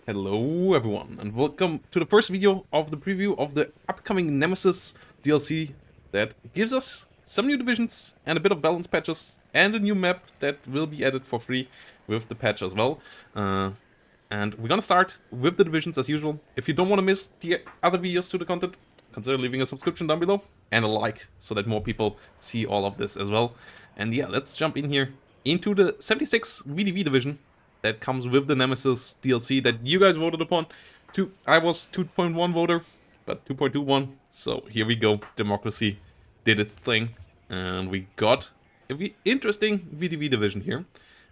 Hello everyone, and welcome to the first video of the preview of the upcoming Nemesis DLC that gives us some new divisions and a bit of balance patches and a new map that will be added for free with the patch as well. And we're gonna start with the divisions as usual. If you don't want to miss the other videos to the content, consider leaving a subscription down below and a like so that more people see all of this as well. And yeah, let's jump in here into the 76 VDV division that comes with the Nemesis DLC that you guys voted upon. I was 2.1 voter, but 2.21. So here we go. Democracy did its thing, and we got a interesting VDV division here,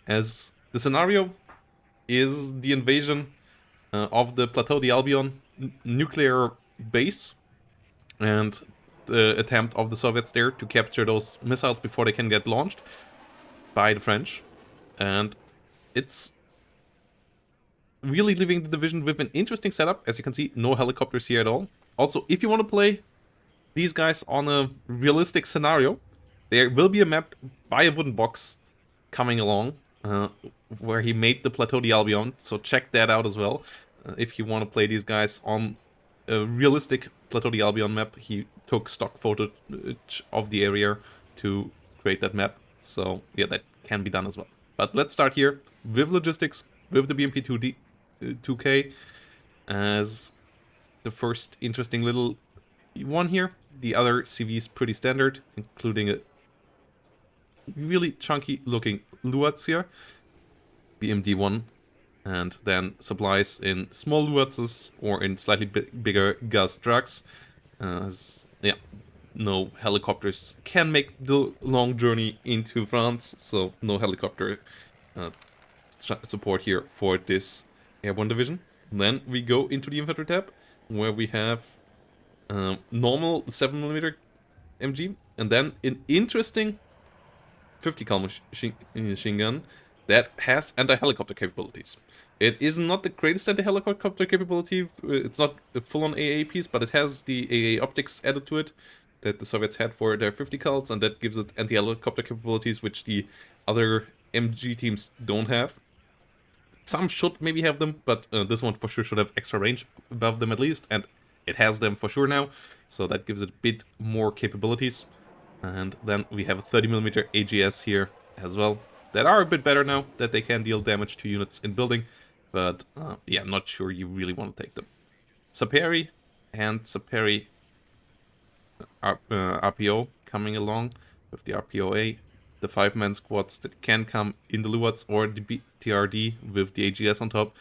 as the scenario is the invasion of the Plateau d'Albion nuclear base and the attempt of the Soviets there to capture those missiles before they can get launched by the French. And it's really leaving the division with an interesting setup. As you can see, no helicopters here at all. Also, if you want to play these guys on a realistic scenario, there will be a map by a wooden box coming along where he made the Plateau d'Albion, so check that out as well. If you want to play these guys on a realistic Plateau d'Albion map, he took stock footage of the area to create that map, so yeah, that can be done as well. But let's start here with logistics, with the BMP2K as the first interesting little one here. The other CV is pretty standard, including a really chunky looking Luats here, BMD1, and then supplies in small Luatses or in slightly bigger gas trucks. Yeah, no helicopters can make the long journey into France, so no helicopter support here for this airborne division. Then we go into the infantry tab, where we have normal 7mm MG, and then an interesting 50 cal machine gun that has anti-helicopter capabilities. It is not the greatest anti-helicopter capability. It's not a full-on AA piece, but it has the AA optics added to it that the Soviets had for their 50 cals, and that gives it anti-helicopter capabilities which the other MG teams don't have. Some should maybe have them, but this one for sure should have extra range above them at least, and it has them for sure now, so that gives it a bit more capabilities. And then we have a 30mm AGS here as well, that are a bit better now, that they can deal damage to units in building, but yeah, I'm not sure you really want to take them. Saperi and Saperi RPO coming along with the RPOA, the 5-man squads that can come in the Luats or the TRD with the AGS on top.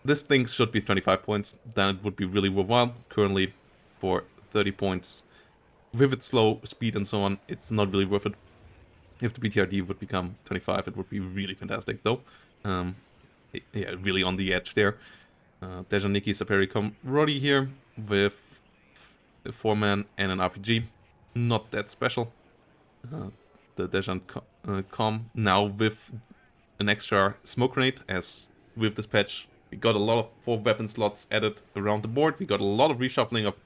This thing should be 25 points, then it would be really worthwhile. Currently, for 30 points, with its slow speed and so on, it's not really worth it. If the BTRD would become 25, it would be really fantastic though. Yeah, really on the edge there. Dejaniki Saperi Comrodi here with a 4-man and an RPG. Not that special. The Dejan Com now with an extra smoke grenade, as with this patch we got a lot of 4 weapon slots added around the board. We got a lot of reshuffling of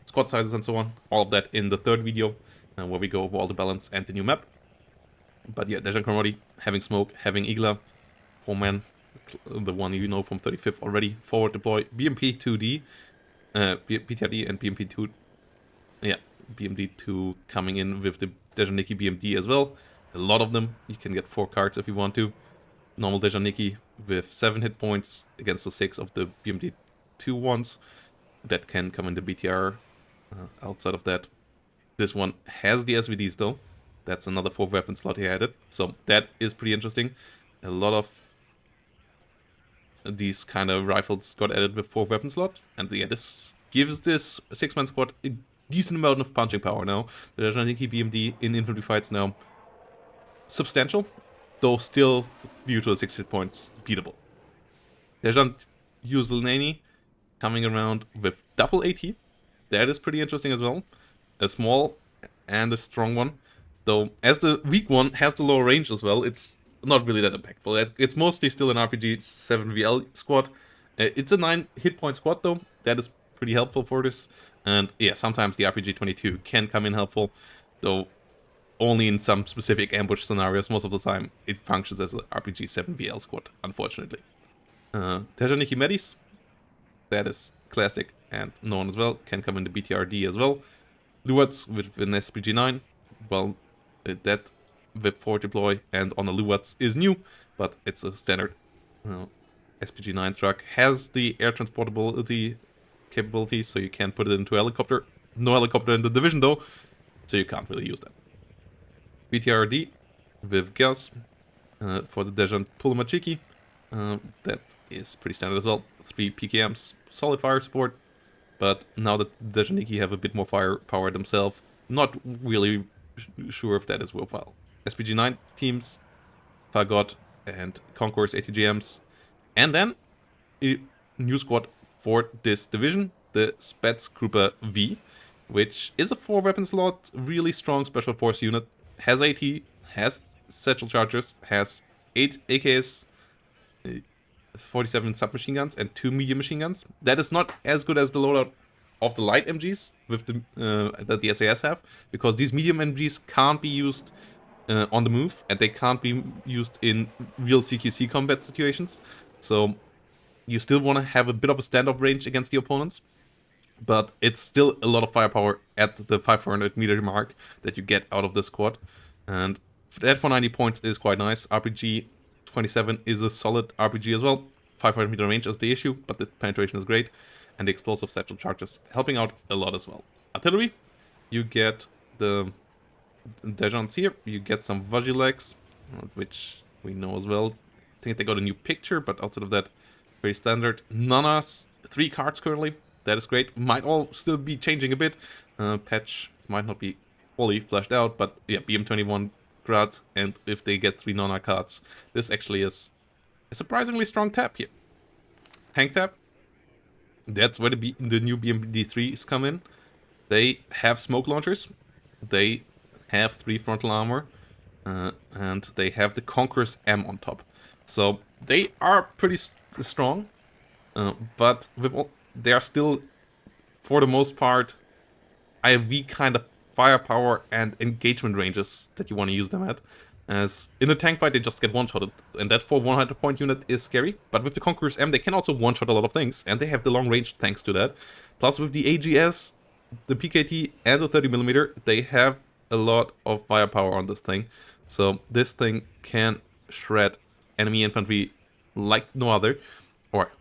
squad sizes and so on. All of that in the third video, where we go over all the balance and the new map. But yeah, Dejan Comrodi having smoke, having Igla, 4-man, the one you know from 35th already, forward deploy, BMP2D, PTRD and BMP2, yeah, BMD2 coming in with the Dejaniki BMD as well. A lot of them. You can get 4 cards if you want to. Normal Dejaniki with 7 hit points against the 6 of the BMD2 ones. That can come in the BTR. Outside of that, this one has the SVDs though. That's another 4 weapon slot he added. So that is pretty interesting. A lot of these kind of rifles got added with 4 weapon slot. And yeah, this gives this 6-man squad a decent amount of punching power now. The Dejaniki BMD in infantry fights now substantial, though still, due to the 6 hit points, beatable. Dejan Yuzelnani coming around with double AT. That is pretty interesting as well. A small and a strong one. Though, as the weak one has the lower range as well, it's not really that impactful. It's mostly still an RPG 7VL squad. It's a 9 hit point squad though. That is pretty helpful for this. And yeah, sometimes the RPG 22 can come in helpful, though only in some specific ambush scenarios. Most of the time, it functions as an RPG 7VL squad, unfortunately. Tejaniki Medis, that is classic and known as well, can come in the BTRD as well. Luwats with an SPG9, well, that with 4 deploy and on the Luwats is new, but it's a standard SPG9 truck. Has the air transportability capabilities, so you can put it into a helicopter. No helicopter in the division though, so you can't really use that. BTRD with gas for the Dejant Pulamachiki. That is pretty standard as well. 3 PKMs, solid fire support. But now that Dejaniki have a bit more firepower themselves, not really sure if that is worthwhile. SPG9 teams, Fagot and Concourse ATGMs. And then a new squad for this division, the Spätzgruppe V, which is a 4-weapon slot, really strong special force unit, has AT, has satchel chargers, has 8 AKs, 47 submachine guns, and 2 medium machine guns. That is not as good as the loadout of the light MGs with the that the SAS have, because these medium MGs can't be used on the move, and they can't be used in real CQC combat situations. So you still want to have a bit of a standoff range against the opponents, but it's still a lot of firepower at the 500 meter mark that you get out of this squad. And that for 90 points is quite nice. RPG 27 is a solid RPG as well. 500 meter range is the issue, but the penetration is great. And the explosive satchel charges helping out a lot as well. Artillery, you get the Dejants here. You get some Vajilegs, which we know as well. I think they got a new picture, but outside of that, very standard. Nanas, 3 cards currently. That is great. Might all still be changing a bit. Patch might not be fully fleshed out, but yeah, BM21 Grad, and if they get 3 Nana cards, this actually is a surprisingly strong tap here. Hank tap. That's where the new BMD3s come in. They have smoke launchers. They have 3 frontal armor. And they have the Conqueror's M on top. So they are pretty strong. But they are still, for the most part, IV kind of firepower and engagement ranges that you want to use them at. As in a tank fight, they just get one-shotted, and that for 100 point unit is scary. But with the Conqueror's M, they can also one-shot a lot of things, and they have the long range thanks to that. Plus, with the AGS, the PKT, and the 30mm, they have a lot of firepower on this thing. So this thing can shred enemy infantry like no other, or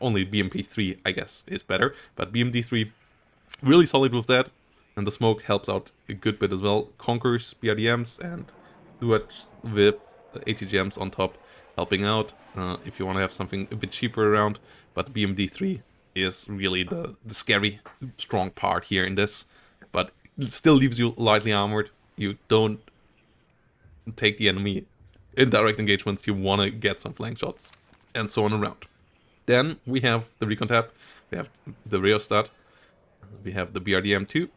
only BMP3, I guess, is better. But BMD3, really solid with that, and the smoke helps out a good bit as well. Conquers, BRDMs, and Duat with ATGMs on top, helping out if you want to have something a bit cheaper around. But BMD3 is really the scary, strong part here in this. But it still leaves you lightly armored. You don't take the enemy in direct engagements. You want to get some flank shots, and so on around. Then we have the Recon tab. We have the Rheostat. We have the BRDM2.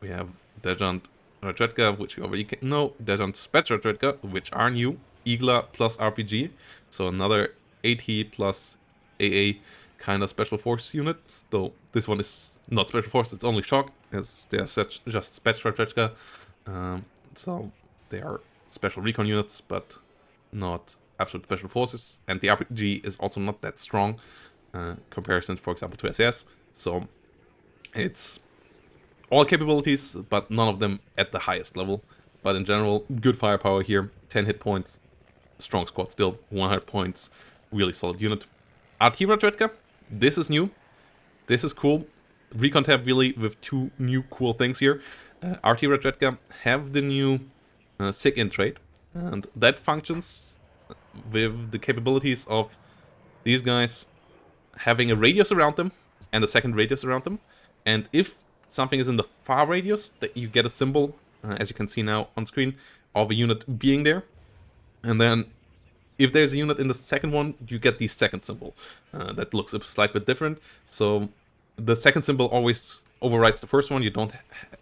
We have Dejant Ratretka, which you already know, Dejant Spätzgruppe, which are new, Igla plus RPG, so another AT plus AA kind of special force unit, though this one is not special force, it's only shock, as they are just Spätzgruppe, so they are special recon units, but not absolute special forces, and the RPG is also not that strong, comparison, for example, to SAS, so it's all capabilities, but none of them at the highest level. But in general, good firepower here, 10 hit points, strong squad still, 100 points, really solid unit. RT Ratretka, this is new, this is cool. Recon tab really with 2 new cool things here. RT Ratretka have the new SIG in trait, and that functions with the capabilities of these guys having a radius around them and a second radius around them, and if something is in the far radius, that you get a symbol, as you can see now on screen, of a unit being there. And then if there's a unit in the second one, you get the second symbol. That looks a slight bit different. So the second symbol always overrides the first one. You don't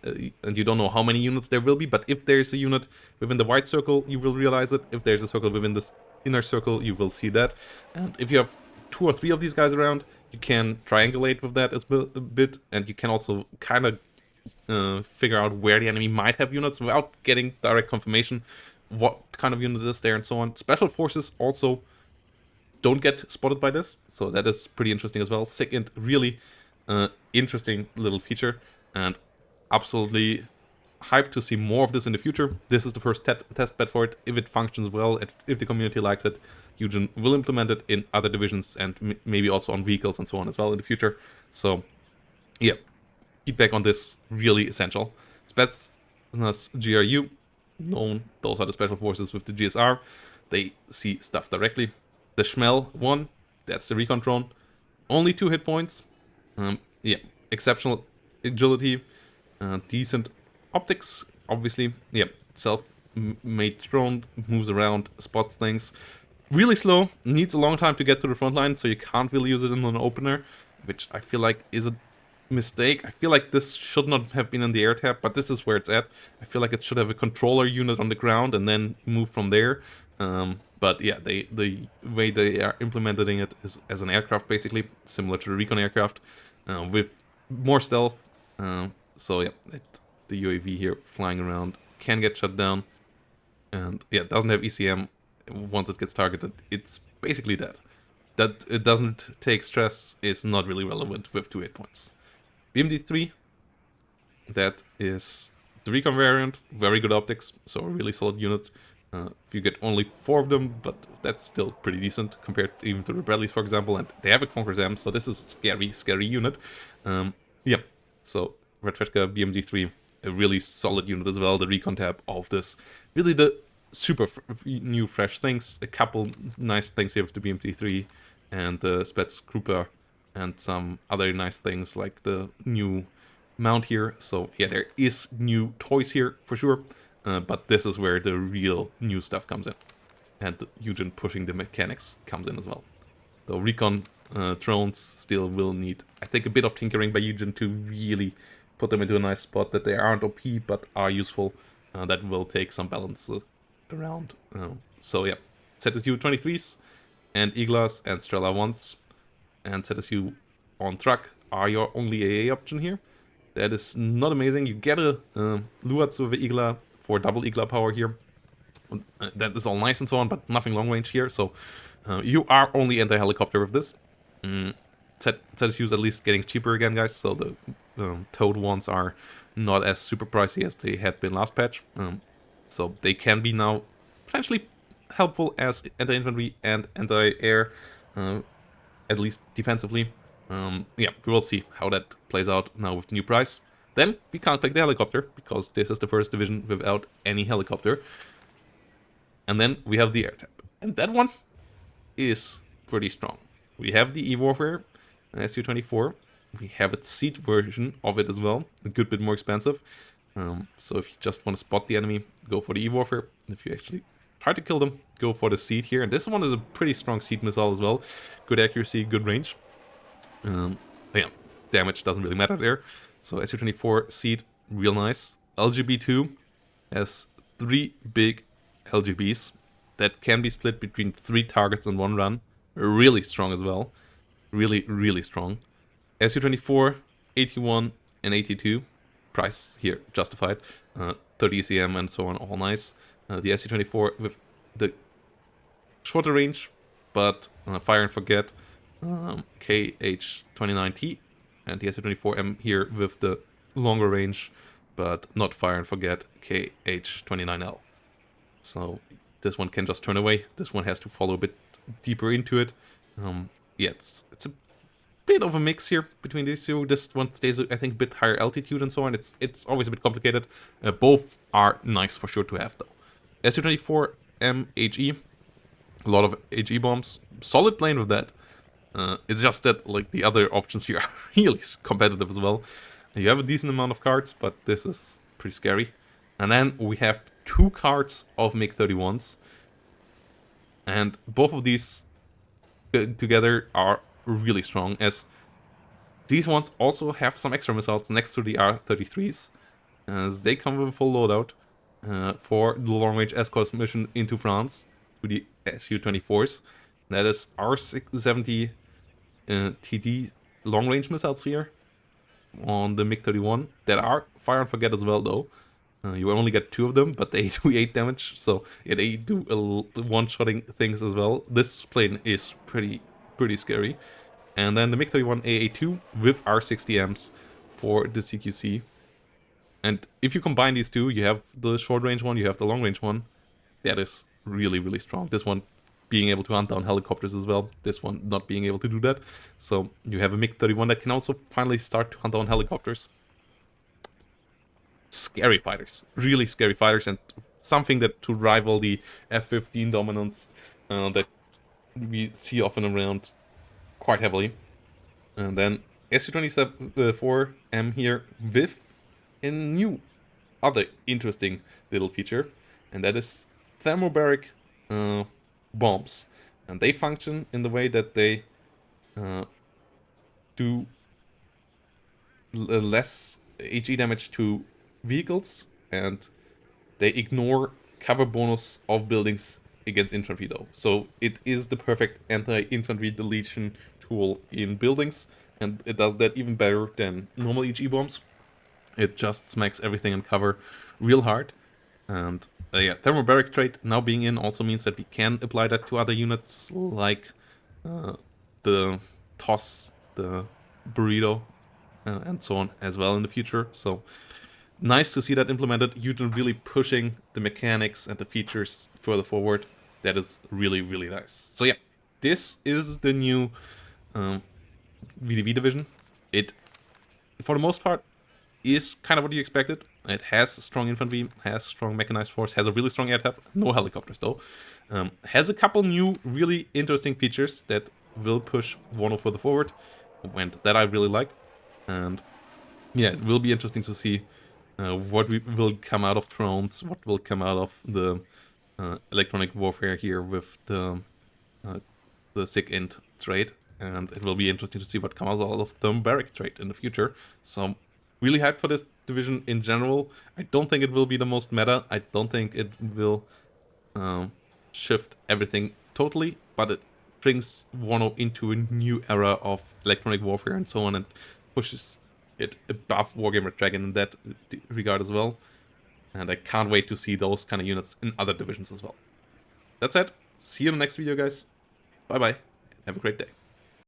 and you don't know how many units there will be, but if there's a unit within the white circle, you will realize it. If there's a circle within this inner circle, you will see that. And if you have 2 or 3 of these guys around, you can triangulate with that a bit, and you can also kind of figure out where the enemy might have units without getting direct confirmation what kind of unit is there and so on. Special forces also don't get spotted by this, so that is pretty interesting as well. Second, really interesting little feature, and absolutely hyped to see more of this in the future. This is the first test bed for it. If it functions well, if the community likes it, Eugen will implement it in other divisions and maybe also on vehicles and so on as well in the future. So yeah, feedback on this really essential. Spetsnaz GRU, known, those are the special forces with the GSR. They see stuff directly. The Schmel 1, that's the recon drone. Only 2 hit points. Yeah, exceptional agility, decent optics, obviously. Yeah, self-made drone, moves around, spots things. Really slow, needs a long time to get to the front line, so you can't really use it in an opener, which I feel like is a mistake. I feel like this should not have been in the air tab, but this is where it's at. I feel like it should have a controller unit on the ground and then move from there. But yeah, the way they are implementing it is as an aircraft, basically, similar to the recon aircraft, with more stealth. So yeah, the UAV here flying around can get shut down. And yeah, it doesn't have ECM. Once it gets targeted, it's basically dead. That it doesn't take stress is not really relevant with 2 hit points. BMD3, that is the recon variant, very good optics, so a really solid unit. If you get only 4 of them, but that's still pretty decent compared even to the Bradleys, for example, and they have a Conqueror's M, so this is a scary unit. Yeah, so Red Fredka BMD3, a really solid unit as well, the recon tab of this. Really the super new fresh things, a couple nice things here with the BMD3 and the Spets Grouper, and some other nice things like the new mount here. So yeah, there is new toys here for sure, but this is where the real new stuff comes in, and the Eugen pushing the mechanics comes in as well. The recon drones still will need, I think, a bit of tinkering by Eugen to really put them into a nice spot, that they aren't OP but are useful. That will take some balance around. So yeah, ZSU 23s and Iglas and Strela 1s and ZSU on truck are your only AA option here. That is not amazing. You get a Luatz with the Igla for double Igla power here. That is all nice and so on, but nothing long range here. So you are only anti-helicopter with this. ZSU is at least getting cheaper again, guys. So the towed ones are not as super pricey as they had been last patch. So they can be now potentially helpful as anti-infantry and anti-air, at least defensively. Yeah, we will see how that plays out now with the new price. Then we can't take the helicopter, because this is the first division without any helicopter. And then we have the air tab. And that one is pretty strong. We have the E-Warfare, Su-24. We have a seat version of it as well, a good bit more expensive. So if you just want to spot the enemy, go for the E-Warfare. If you actually try to kill them, go for the seat here. And this one is a pretty strong seat missile as well. Good accuracy, good range. Yeah, damage doesn't really matter there. So Su-24 seat, real nice. LGB2 has 3 big LGBs that can be split between 3 targets in one run. Really strong as well. Really, really strong. Su-24, 81 and 82. Price here justified. 30 ECM and so on, all nice. The Su-24 with the shorter range, but fire and forget, KH-29T, and the Su-24M here with the longer range, but not fire and forget, KH-29L. So this one can just turn away. This one has to follow a bit deeper into it. Yeah, it's a bit of a mix here between these two. This one stays, I think, a bit higher altitude and so on. It's always a bit complicated. Both are nice for sure to have though. Su-24M HE, a lot of HE bombs, solid plane with that. It's just that like the other options here are really competitive as well. You have a decent amount of cards, but this is pretty scary. And then we have 2 cards of MiG-31s, and both of these together are really strong, as these ones also have some extra missiles next to the R-33s, as they come with a full loadout for the long-range escort mission into France to the Su-24s. That is R-670 TD long-range missiles here on the MiG-31 that are fire and forget as well though. You only get 2 of them, but they do 8 damage, so yeah, they do one-shotting things as well. This plane is pretty scary. And then the MiG-31 AA2 with R60Ms for the CQC. And if you combine these two, you have the short-range one, you have the long-range one. That is really strong. This one being able to hunt down helicopters as well. This one not being able to do that. So you have a MiG-31 that can also finally start to hunt down helicopters. Scary fighters, really scary fighters, and something that to rival the F-15 dominance that we see often around quite heavily. And then Su-24M here with a new other interesting little feature, and that is thermobaric bombs. And they function in the way that they do less HE damage to vehicles, and they ignore cover bonus of buildings against infantry though. So it is the perfect anti-infantry deletion tool in buildings, and it does that even better than normal HE bombs. It just smacks everything in cover real hard. And yeah, thermobaric trait now being in also means that we can apply that to other units like the TOS, the burrito, and so on as well in the future. So nice to see that implemented. Eugen really pushing the mechanics and the features further forward. That is really nice. So yeah, this is the new VDV division. It, for the most part, is kind of what you expected. It has strong infantry, has strong mechanized force, has a really strong air tap, no helicopters though. Has a couple new really interesting features that will push WARNO further forward, and that I really like. And yeah, it will be interesting to see what will come out of drones, what will come out of the electronic warfare here with the SIG-int trait, and it will be interesting to see what comes out of thermobaric trait in the future. So really hyped for this division in general. I don't think it will be the most meta. I don't think it will shift everything totally, but it brings WARNO into a new era of electronic warfare and so on, and pushes it above Wargamer Dragon in that regard as well. And I can't wait to see those kind of units in other divisions as well. That's it. See you in the next video, guys. Bye bye. Have a great day.